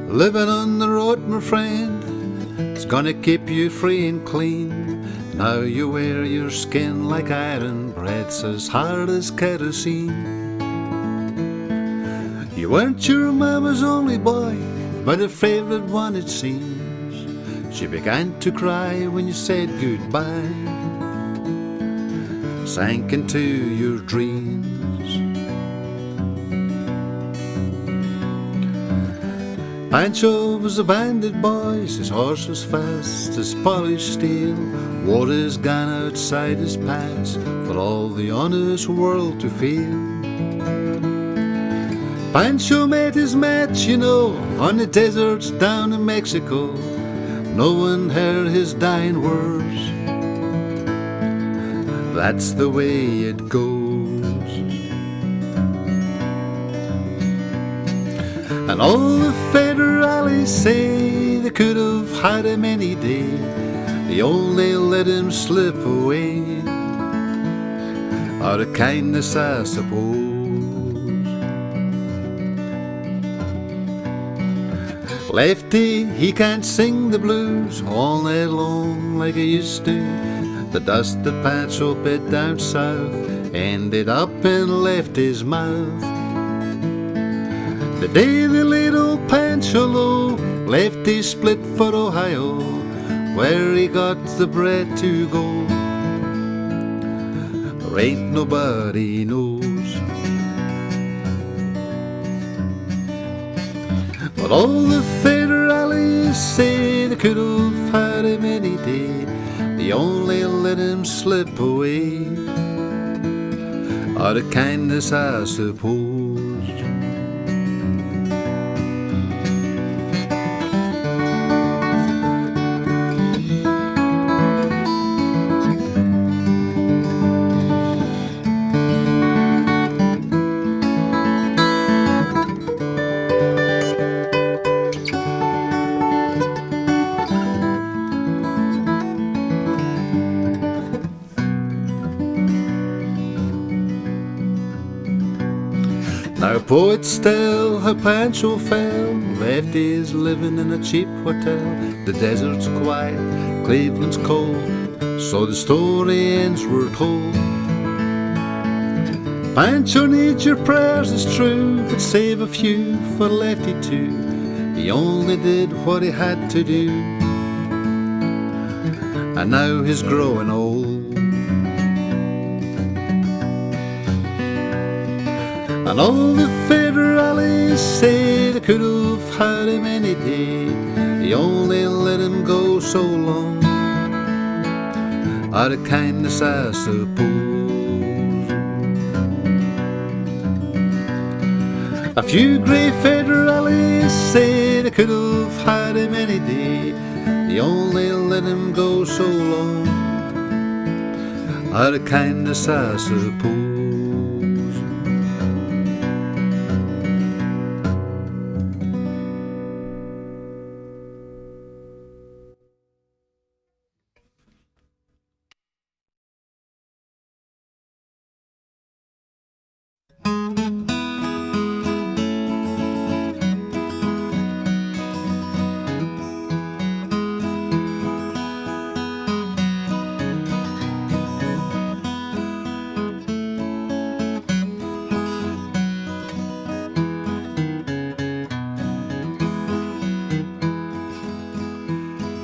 Living on the road, my friend, it's gonna keep you free and clean. Now you wear your skin like iron, bread's as hard as kerosene. You weren't your mama's only boy, but a favourite one it seems. She began to cry when you said goodbye, sank into your dreams. Pancho was a bandit boy, his horse was fast as polished steel, wore his gun outside his pants for all the honest world to feel. Pancho met his match, you know, on the deserts down in Mexico. No one heard his dying words. That's the way it goes. And all the federales say they could have had him any day. They only let him slip away out of kindness, I suppose. Lefty, he can't sing the blues all night long like he used to. The dust that Pancho bit down south ended up in Lefty's mouth. The day they laid old Pancho low, Lefty split for Ohio, where he got the bread to go. There ain't nobody knows. But all the federales say they could have had him any day. They only let him slip away out of kindness, I suppose. Now poets tell how Pancho fell, Lefty's living in a cheap hotel. The desert's quiet, Cleveland's cold, so the story ends, we're told. Pancho needs your prayers, it's true, but save a few for Lefty too. He only did what he had to do, and now he's growing old. And all the federales say they could have had him any day. They only let him go so long out of kindness, I suppose. A few grey federales say they could have had him any day. They only let him go so long out of kindness, I suppose.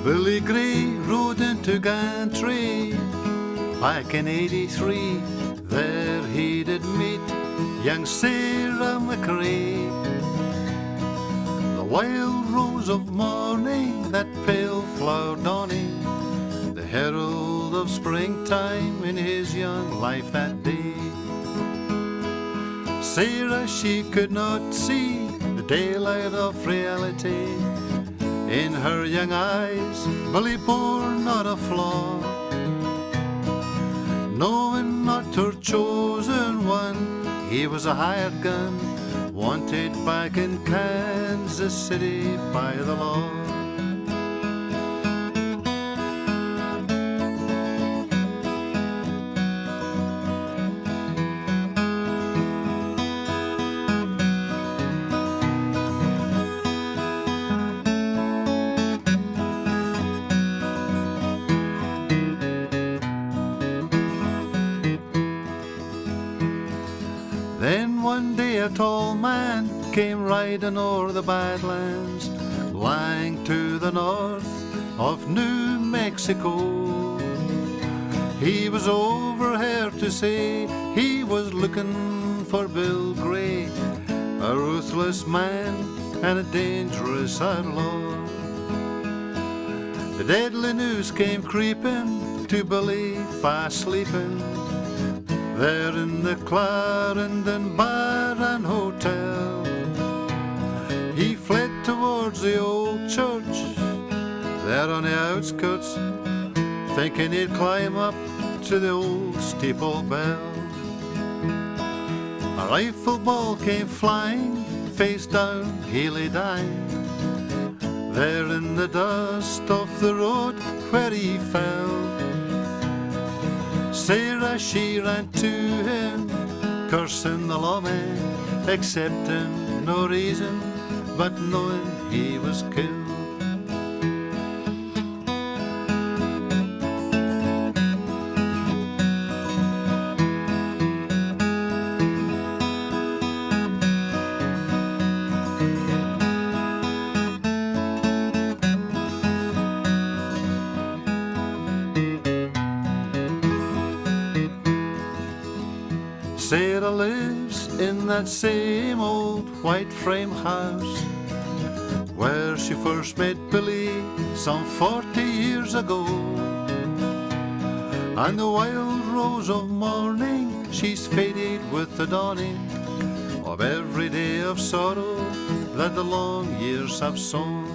Billy Gray rode into Gantry back in '83. There he did meet young Sarah McRae. The wild rose of morning, that pale flower dawning, the herald of springtime in his young life that day. Sarah, she could not see the daylight of reality. In her young eyes, Billy bore not a flaw, knowing not her chosen one. He was a hired gun, wanted back in Kansas City by the law. tall man came riding o'er the Badlands, lying to the north of New Mexico. He was over here to say he was looking for Bill Gray, a ruthless man and a dangerous outlaw. The deadly news came creeping to Billy, fast sleeping, there in the Clarendon Bar and Hotel. He fled towards the old church, there on the outskirts, thinking he'd climb up to the old steeple bell. A rifle ball came flying, face down he lay dying, there in the dust of the road where he fell. Sarah, she ran to him, cursing the lawman, accepting no reason, but knowing he was killed. Sarah lives in that same old white frame house where she first met Billy some 40 years ago. And the wild rose of morning, she's faded with the dawning of every day of sorrow that the long years have sown.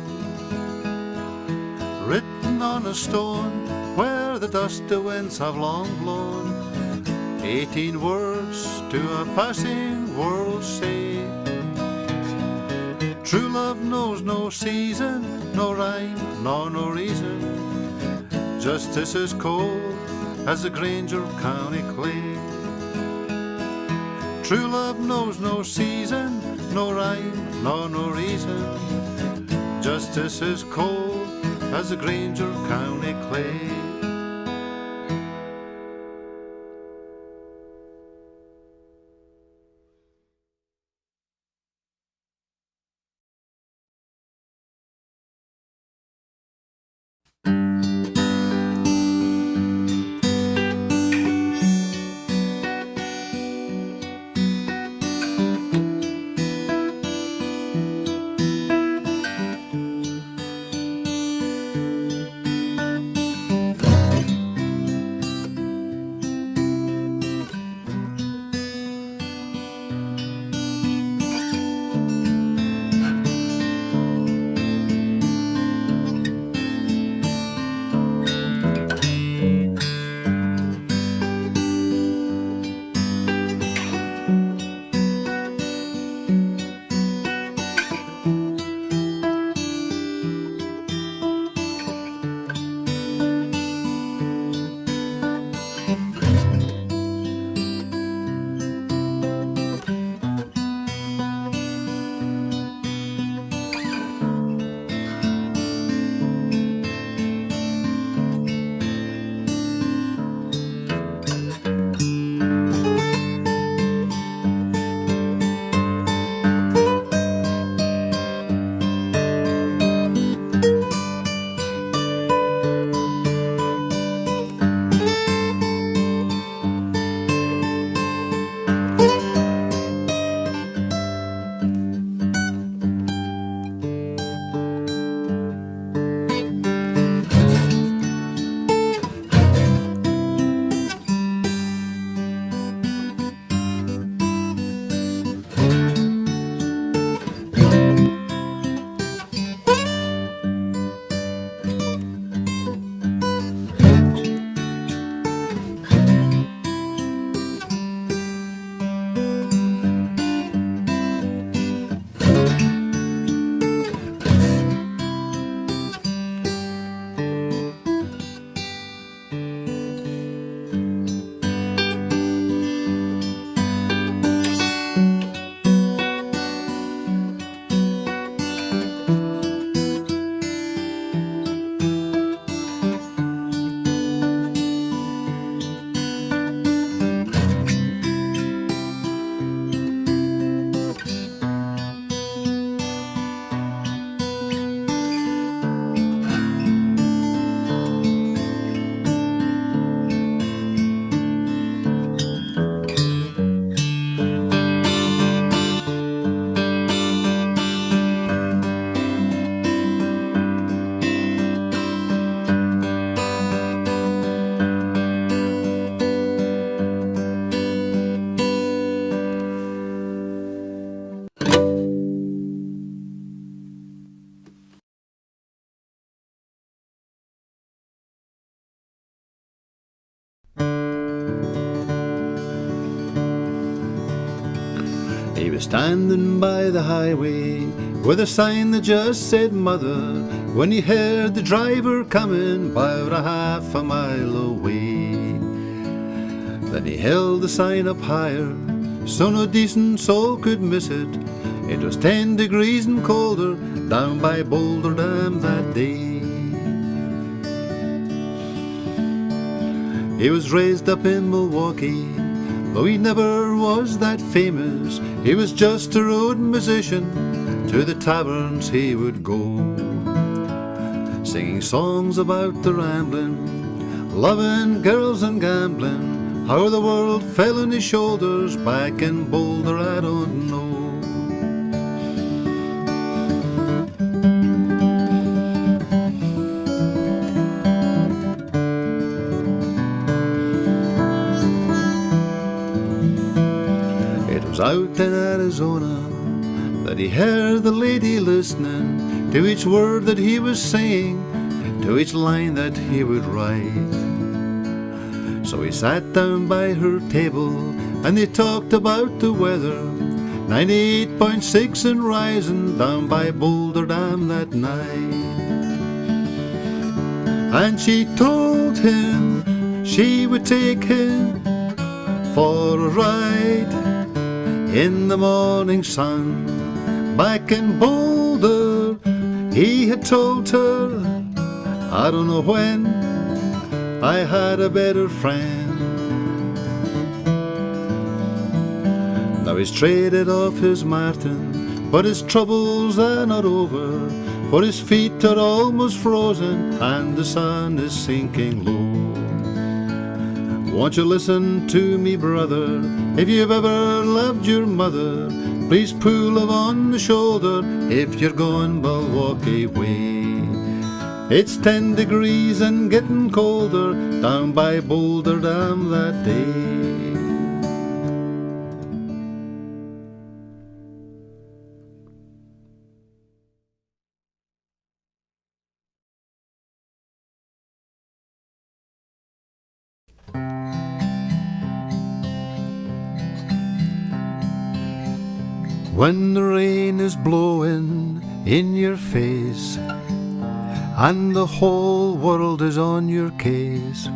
Written on a stone where the dusty winds have long blown, 18 words to a passing world say. True love knows no season, no rhyme, nor no reason, justice is cold as the Granger County clay. True love knows no season, no rhyme, nor no reason, justice is cold as the Granger County clay. He was standing by the highway with a sign that just said mother, when he heard the driver coming about a half a mile away. Then he held the sign up higher so no decent soul could miss it. It was 10 degrees and colder down by Boulder Dam that day. He was raised up in Milwaukee, though he never was that famous. He was just a road musician, to the taverns he would go, singing songs about the rambling, loving girls and gambling. How the world fell on his shoulders back in Boulder, I don't know. It was out in Arizona that he heard the lady listening to each word that he was saying, to each line that he would write. So he sat down by her table and they talked about the weather, 98.6 and rising down by Boulder Dam that night. And she told him she would take him for a ride in the morning sun back in Boulder. He had told her, I don't know when, I had a better friend. Now he's traded off his Martin, but his troubles are not over, for his feet are almost frozen and the sun is sinking low. Won't you listen to me, brother? If you've ever loved your mother, please pull her on the shoulder if you're going Milwaukee way. It's 10 degrees and getting colder down by Boulder Dam that day. When the rain is blowing in your face and the whole world is on your case,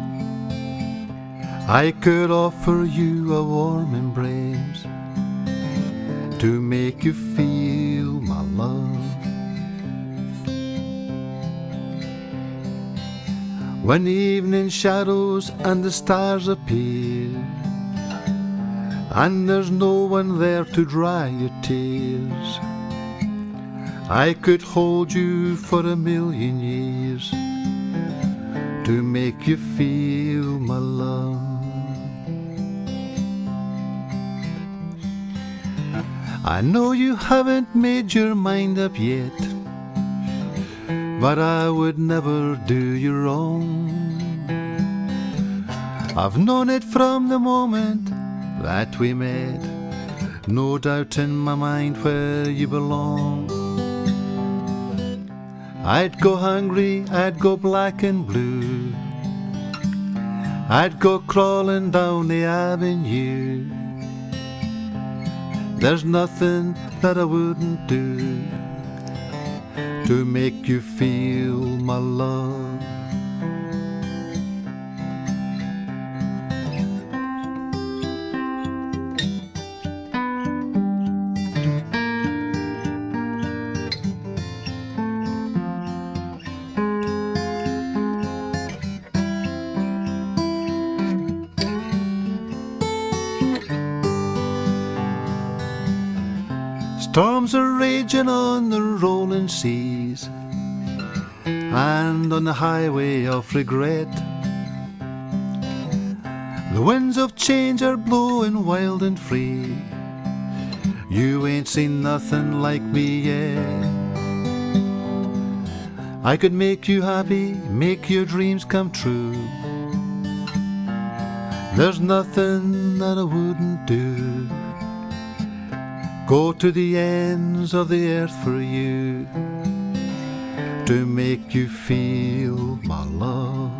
I could offer you a warm embrace to make you feel my love. When the evening shadows and the stars appear and there's no one there to dry your tears, I could hold you for a million years to make you feel my love. I know you haven't made your mind up yet, but I would never do you wrong. I've known it from the moment that we met, no doubt in my mind where you belong. I'd go hungry, I'd go black and blue, I'd go crawling down the avenue. There's nothing that I wouldn't do to make you feel my love. Storms are raging on the rolling seas and on the highway of regret. The winds of change are blowing wild and free. You ain't seen nothing like me yet. I could make you happy, make your dreams come true. There's nothing that I wouldn't do. Go to the ends of the earth for you to make you feel my love.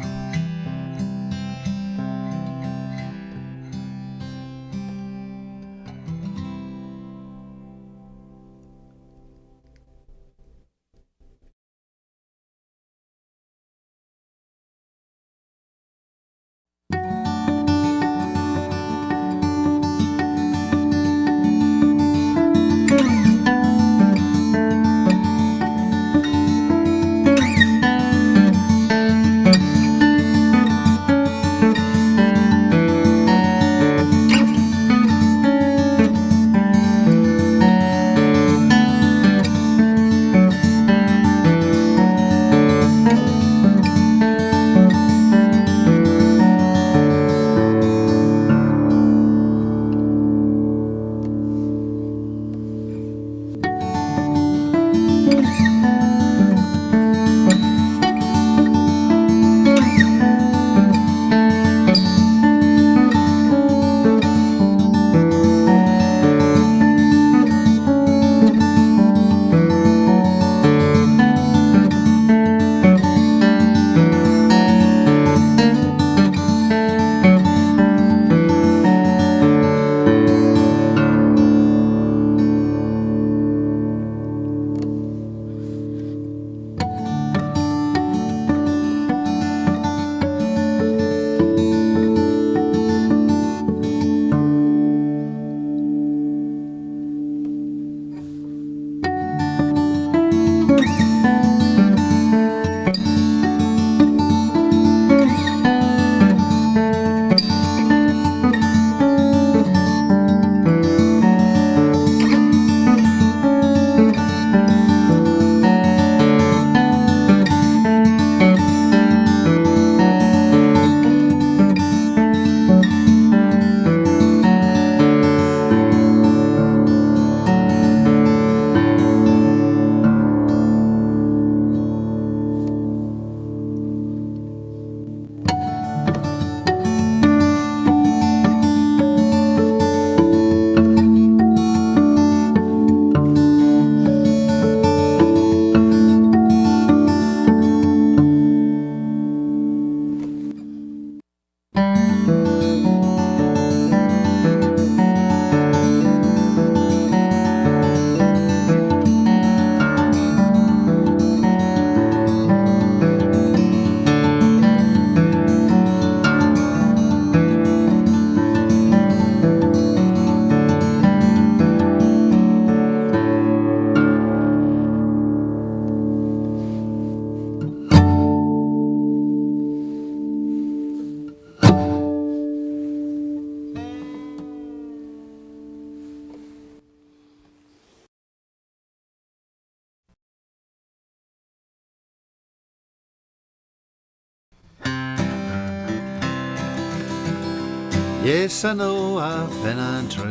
Yes, I know I've been untrue.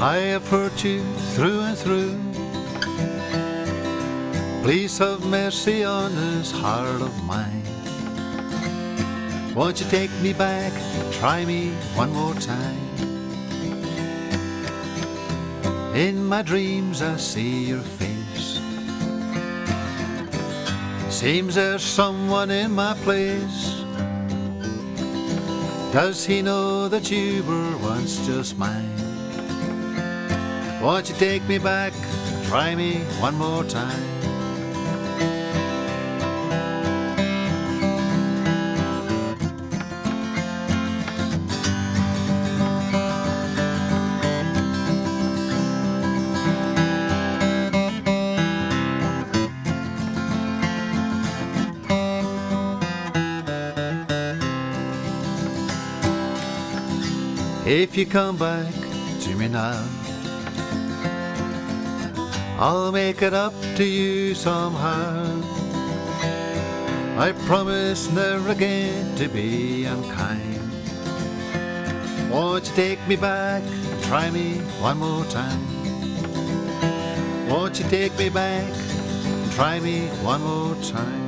I have hurt you through and through. Please have mercy on this heart of mine. Won't you take me back, try me one more time? In my dreams I see your face. Seems there's someone in my place. Does he know that you were once just mine? Won't you take me back, try me one more time? If you come back to me now, I'll make it up to you somehow. I promise never again to be unkind. Won't you take me back, try me one more time? Won't you take me back, try me one more time?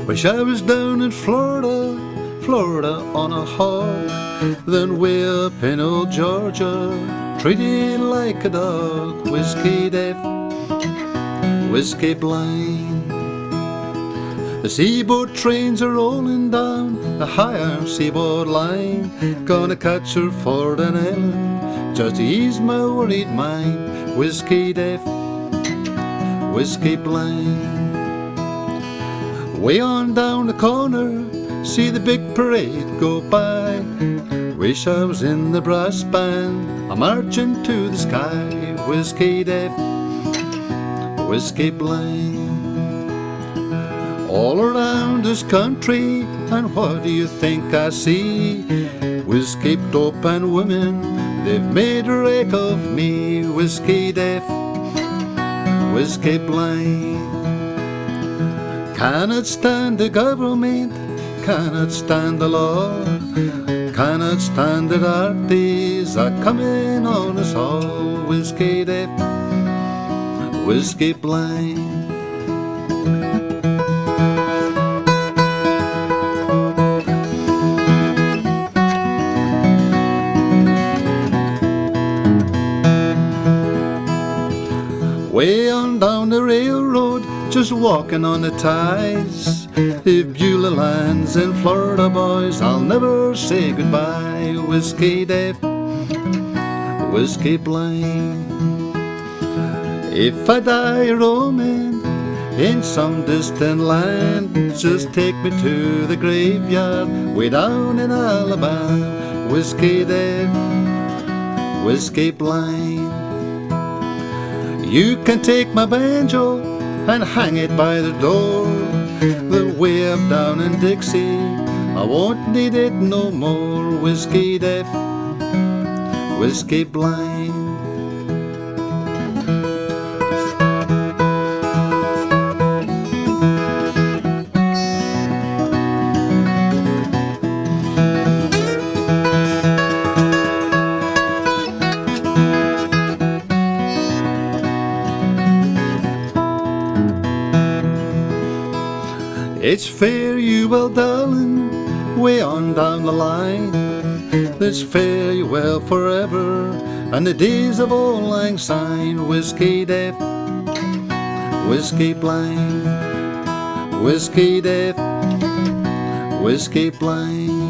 Wish I was down in Florida, Florida on a hog, then way up in old Georgia, treated like a dog, whiskey deaf, whiskey blind. The seaboard trains are rolling down the higher seaboard line, gonna catch her for an island, just to ease my worried mind, whiskey deaf, whiskey blind. Way on down the corner, see the big parade go by. Wish I was in the brass band, I'm marching to the sky. Whiskey deaf, whiskey blind. All around this country, and what do you think I see? Whiskey, dope and women, they've made a wreck of me. Whiskey deaf, whiskey blind. Cannot stand the government, cannot stand the law, cannot stand that our days are coming on us all. Whiskey deaf, whiskey blind. Way on down the railroad, just walking on the ties. If Beulah lands in Florida, boys, I'll never say goodbye. Whiskey deaf, whiskey blind. If I die roaming in some distant land, just take me to the graveyard way down in Alabama. Whiskey deaf, whiskey blind. You can take my banjo and hang it by the door. The way up down in Dixie, I won't need it no more. Whiskey deaf, whiskey blind. It's fare you well, darling, way on down the line. Let's fare you well forever, and the days of old lang syne. Whiskey deaf, whiskey blind. Whiskey deaf, whiskey blind.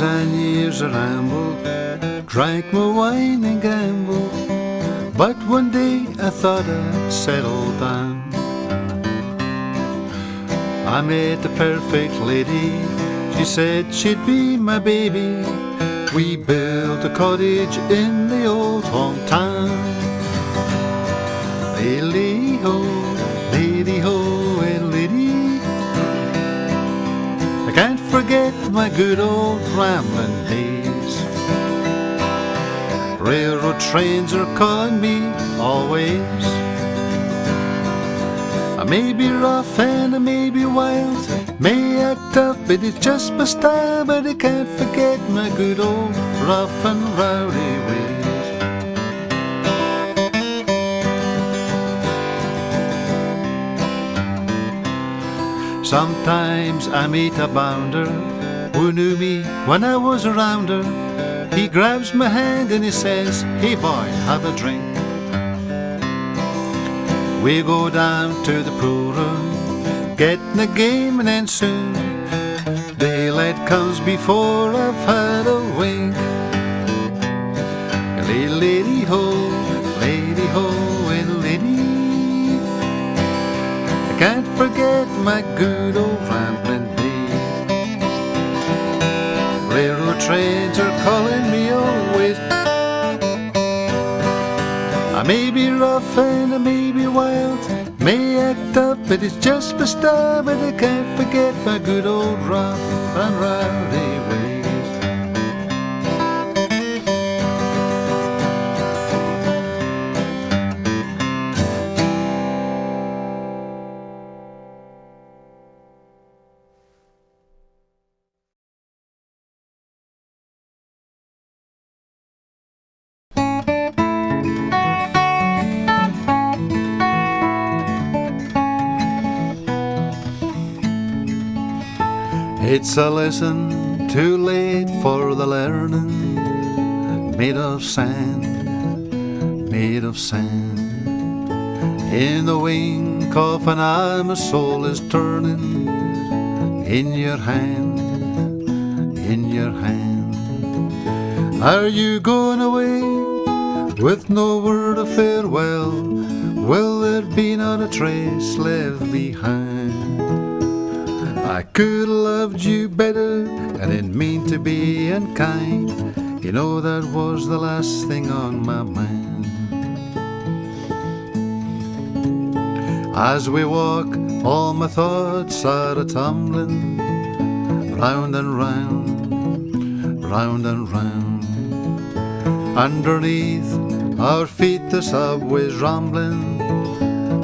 and years I rambled, drank my wine and gambled, but one day I thought I'd settle down. I met the perfect lady, she said she'd be my baby. We built a cottage in the old hometown. Lady-ho, lady-ho, lady. I can't forget my good old rambling days. Railroad trains are calling me always. I may be rough and I may be wild, may act tough, but it's just my style. But I can't forget my good old rough and rowdy ways. Sometimes I meet a bounder who knew me when I was around her. He grabs my hand and he says, "Hey boy, have a drink." We go down to the pool room, get in the game, and then soon daylight comes before I've had a wink. Lady-ho, lady-ho, and lady. I can't forget my good old rambling days. Railroad trains are calling me always. I may be rough and I may be wild, may act up, but it's just my style. But I can't forget my good old rough and rowdy ways. It's a lesson too late for the learning, made of sand, made of sand. In the wink of an eye my soul is turning, in your hand, in your hand. Are you going away with no word of farewell? Will there be not a trace left behind? I could have loved you better, I didn't mean to be unkind. You know that was the last thing on my mind. As we walk, all my thoughts are a-tumbling, round and round, round and round. Underneath our feet the subway's rumbling,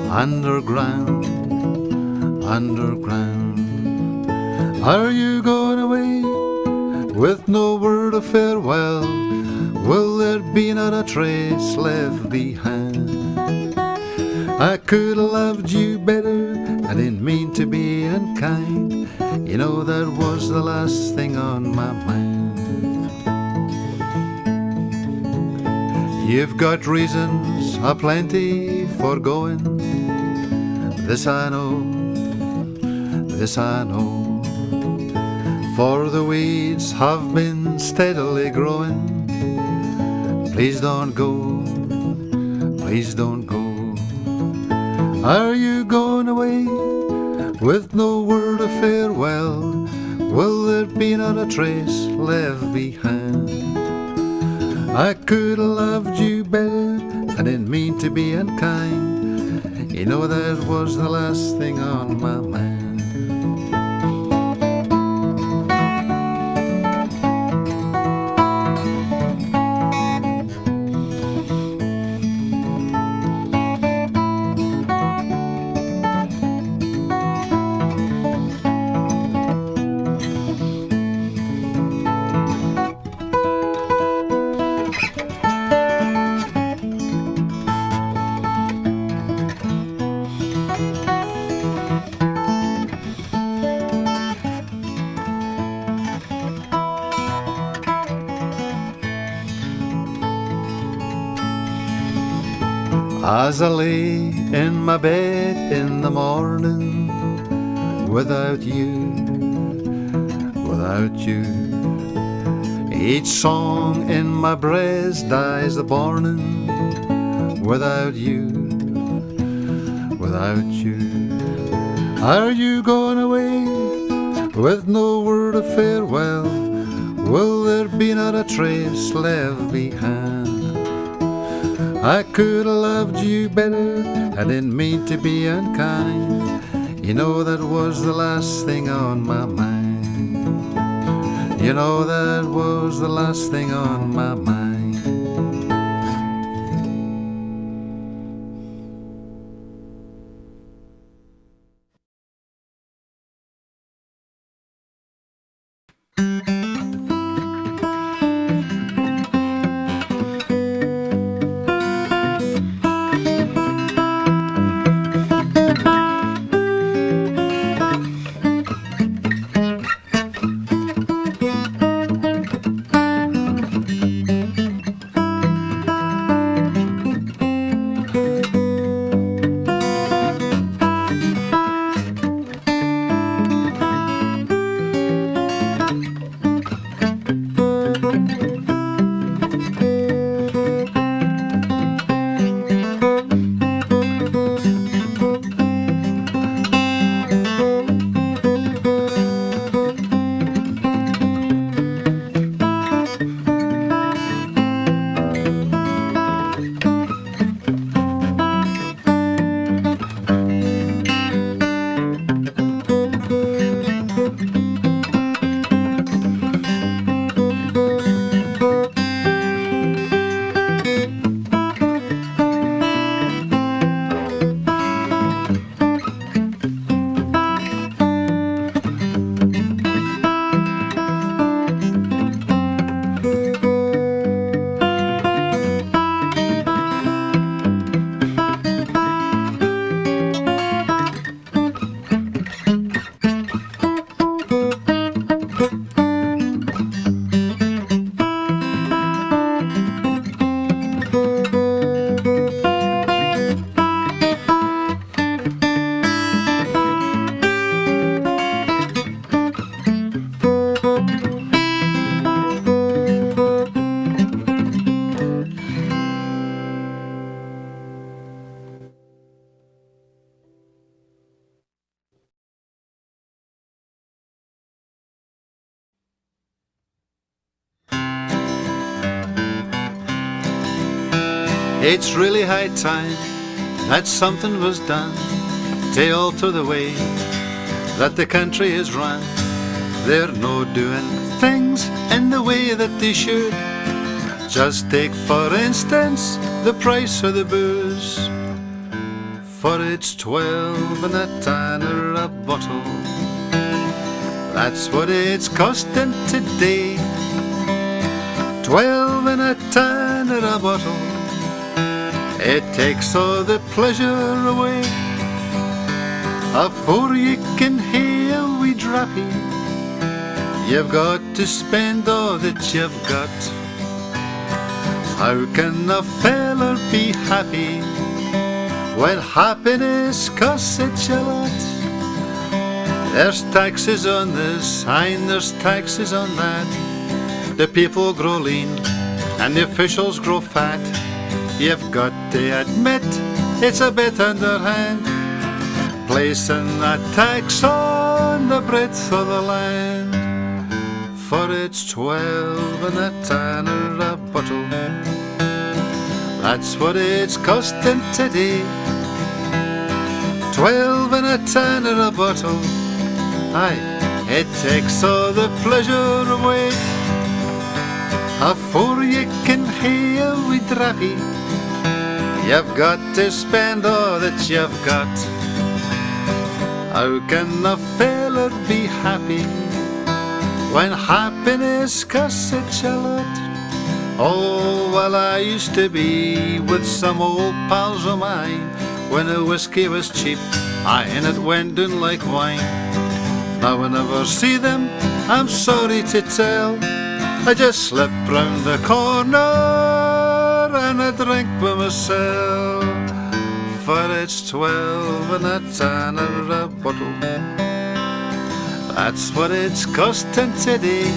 underground, underground. Are you going away with no word of farewell? Will there be not a trace left behind? I could have loved you better, I didn't mean to be unkind. You know that was the last thing on my mind. You've got reasons aplenty for going, this I know, this I know. For the weeds have been steadily growing. Please don't go, please don't go. Are you going away with no word of farewell? Will there be not a trace left behind? I could have loved you better, I didn't mean to be unkind. You know that was the last thing on my mind. As I lay in my bed in the morning, without you, without you, Each song in my breast dies the morning without you, without you. Are you going away with no word of farewell? Will there be not a trace left behind? I could have loved you better, I didn't mean to be unkind. You know that was the last thing on my mind. You know that was the last thing on my mind. It's really high time that something was done to alter the way that the country is run. They're no doing things in the way that they should. Just take for instance the price of the booze, for it's 12 and a tanner a bottle. That's what it's costing today, 12 and a tanner a bottle. It takes all the pleasure away, afore you can hae a wee drappie. You've got to spend all that you've got. How can a feller be happy when happiness costs such a lot? There's taxes on this, and there's taxes on that. The people grow lean and the officials grow fat. You've got to admit it's a bit underhand, placing a tax on the breadth of the land. For it's 12 and a tanner a bottle, that's what it's costing today, 12 and a tanner a bottle. Aye, it takes all the pleasure away, afore you can hae a wee drappie. You've got to spend all that you've got. How can a feller be happy when happiness costs such a lot? Oh, well, I used to be with some old pals of mine when the whiskey was cheap, aye, and it went down like wine. Now I never see them, I'm sorry to tell. I just slip round the corner and I drink by myself. For it's 12 and a tanner a bottle, that's what it's costing today,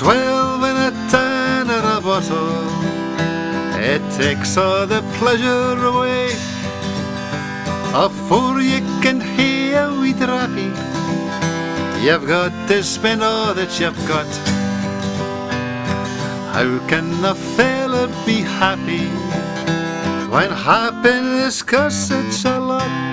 12 and a 10 and a bottle, it takes all the pleasure away. Afore you can hear we drappie, you've got to spend all that you've got. How can a fella be happy when happiness costs such a lot?